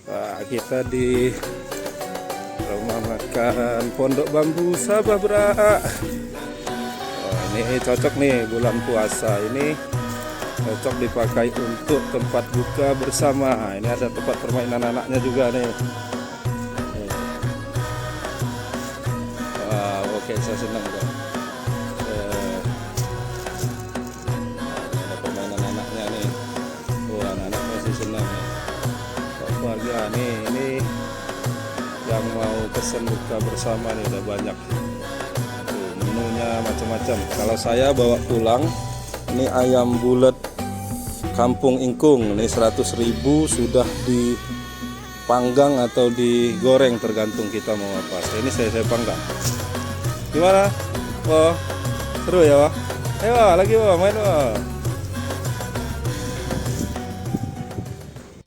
Wah, kita di rumah makan Pondok Bambu Sabah Bra. Oh, ini cocok nih bulan puasa ini, cocok dipakai untuk tempat buka bersama. Ini ada tempat permainan anaknya juga nih. Wah, oke, saya senang kok. Ada permainan anaknya nih. Oh, anak-anak masih senang nih. Keluarga nih, ini yang mau pesen buka bersama nih udah banyak. Tuh, menunya macam-macam. Kalau saya bawa pulang, ini ayam bulat Kampung Ingkung, ini 100.000 sudah dipanggang atau digoreng tergantung kita mau apa. Ini saya panggang. Gimana? Wah, seru ya, Wah. Ayo, lagi, Wah, main, Wah.